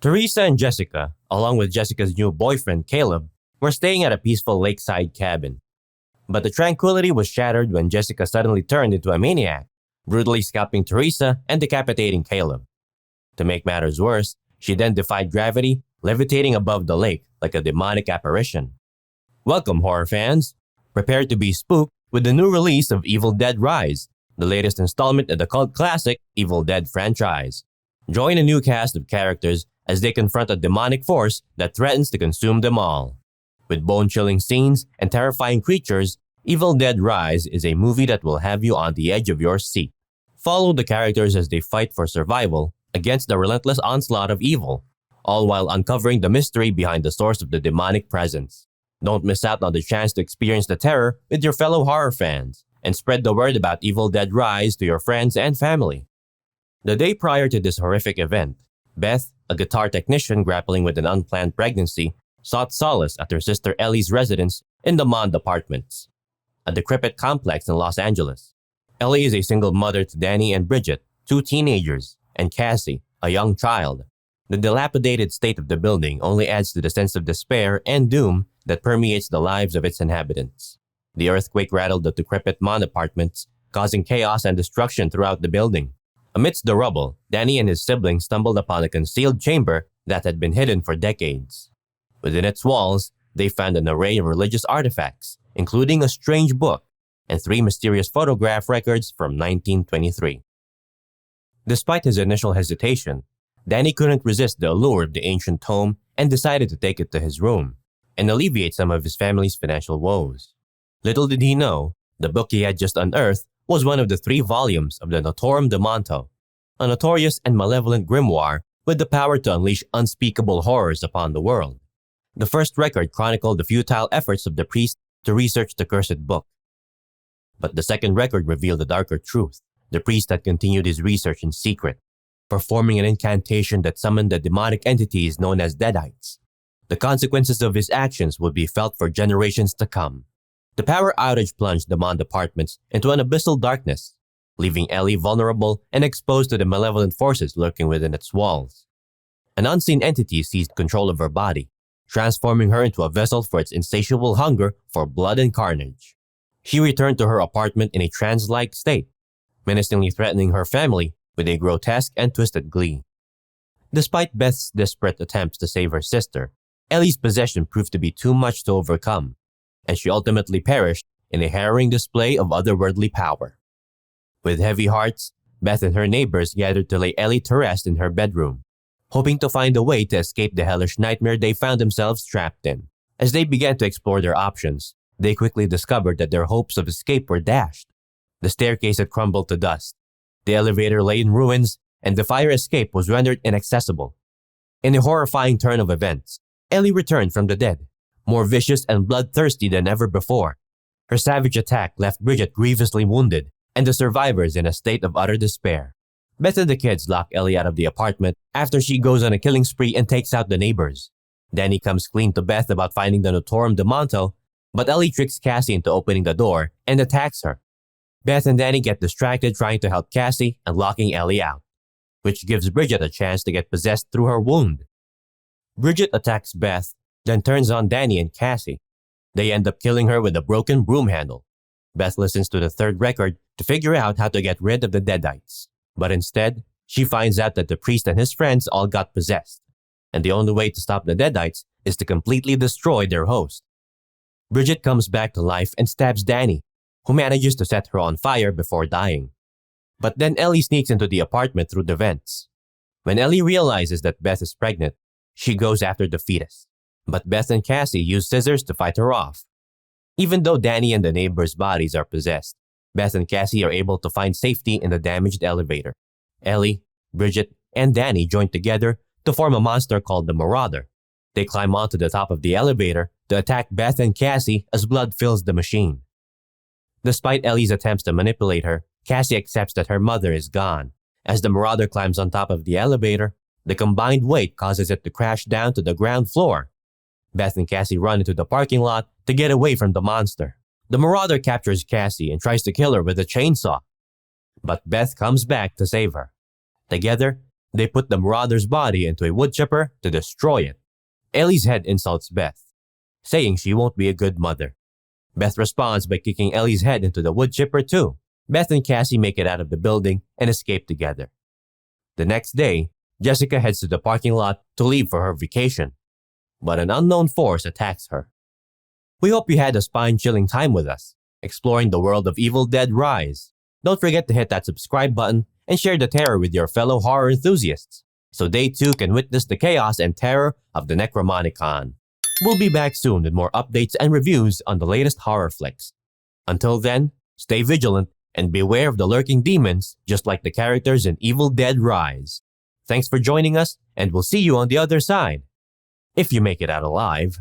Teresa and Jessica, along with Jessica's new boyfriend Caleb, were staying at a peaceful lakeside cabin. But the tranquility was shattered when Jessica suddenly turned into a maniac, brutally scalping Teresa and decapitating Caleb. To make matters worse, she then defied gravity, levitating above the lake like a demonic apparition. Welcome, horror fans! Prepare to be spooked with the new release of Evil Dead Rise, the latest installment of the cult classic Evil Dead franchise. Join a new cast of characters as they confront a demonic force that threatens to consume them all. With bone-chilling scenes and terrifying creatures, Evil Dead Rise is a movie that will have you on the edge of your seat. Follow the characters as they fight for survival against the relentless onslaught of evil, all while uncovering the mystery behind the source of the demonic presence. Don't miss out on the chance to experience the terror with your fellow horror fans, and spread the word about Evil Dead Rise to your friends and family. The day prior to this horrific event, Beth, a guitar technician grappling with an unplanned pregnancy, sought solace at her sister Ellie's residence in the Mond Apartments, a decrepit complex in Los Angeles. Ellie is a single mother to Danny and Bridget, two teenagers, and Cassie, a young child. The dilapidated state of the building only adds to the sense of despair and doom that permeates the lives of its inhabitants. The earthquake rattled the decrepit Mond Apartments, causing chaos and destruction throughout the building. Amidst the rubble, Danny and his siblings stumbled upon a concealed chamber that had been hidden for decades. Within its walls, they found an array of religious artifacts, including a strange book and 3 mysterious photograph records from 1923. Despite his initial hesitation, Danny couldn't resist the allure of the ancient tome and decided to take it to his room and alleviate some of his family's financial woes. Little did he know, the book he had just unearthed was one of the 3 volumes of the Notorum de Monto, a notorious and malevolent grimoire with the power to unleash unspeakable horrors upon the world. The first record chronicled the futile efforts of the priest to research the cursed book. But the second record revealed a darker truth. The priest had continued his research in secret, performing an incantation that summoned the demonic entities known as Deadites. The consequences of his actions would be felt for generations to come. The power outage plunged the Mond Apartments into an abyssal darkness, leaving Ellie vulnerable and exposed to the malevolent forces lurking within its walls. An unseen entity seized control of her body, transforming her into a vessel for its insatiable hunger for blood and carnage. She returned to her apartment in a trance-like state, menacingly threatening her family with a grotesque and twisted glee. Despite Beth's desperate attempts to save her sister, Ellie's possession proved to be too much to overcome, and she ultimately perished in a harrowing display of otherworldly power. With heavy hearts, Beth and her neighbors gathered to lay Ellie to rest in her bedroom, hoping to find a way to escape the hellish nightmare they found themselves trapped in. As they began to explore their options, they quickly discovered that their hopes of escape were dashed. The staircase had crumbled to dust, the elevator lay in ruins, and the fire escape was rendered inaccessible. In a horrifying turn of events, Ellie returned from the dead, more vicious and bloodthirsty than ever before. Her savage attack left Bridget grievously wounded, and the survivors in a state of utter despair. Beth and the kids lock Ellie out of the apartment after she goes on a killing spree and takes out the neighbors. Danny comes clean to Beth about finding the Notorum de Monto, but Ellie tricks Cassie into opening the door and attacks her. Beth and Danny get distracted trying to help Cassie and locking Ellie out, which gives Bridget a chance to get possessed through her wound. Bridget attacks Beth, then turns on Danny and Cassie. They end up killing her with a broken broom handle. Beth listens to the third record to figure out how to get rid of the Deadites. But instead, she finds out that the priest and his friends all got possessed, and the only way to stop the Deadites is to completely destroy their host. Bridget comes back to life and stabs Danny, who manages to set her on fire before dying. But then Ellie sneaks into the apartment through the vents. When Ellie realizes that Beth is pregnant, she goes after the fetus. But Beth and Cassie use scissors to fight her off. Even though Danny and the neighbors' bodies are possessed, Beth and Cassie are able to find safety in the damaged elevator. Ellie, Bridget, and Danny join together to form a monster called the Marauder. They climb onto the top of the elevator to attack Beth and Cassie as blood fills the machine. Despite Ellie's attempts to manipulate her, Cassie accepts that her mother is gone. As the Marauder climbs on top of the elevator, the combined weight causes it to crash down to the ground floor. Beth and Cassie run into the parking lot to get away from the monster. The Marauder captures Cassie and tries to kill her with a chainsaw. But Beth comes back to save her. Together, They put the marauder's body into a wood chipper to destroy it. Ellie's head insults Beth, saying she won't be a good mother. Beth responds by kicking Ellie's head into the wood chipper too. Beth and Cassie make it out of the building and escape together. The next day, Jessica heads to the parking lot to leave for her vacation, but an unknown force attacks her. We hope you had a spine-chilling time with us, exploring the world of Evil Dead Rise. Don't forget to hit that subscribe button and share the terror with your fellow horror enthusiasts, so they too can witness the chaos and terror of the Necromonicon. We'll be back soon with more updates and reviews on the latest horror flicks. Until then, stay vigilant and beware of the lurking demons just like the characters in Evil Dead Rise. Thanks for joining us, and we'll see you on the other side. If you make it out alive.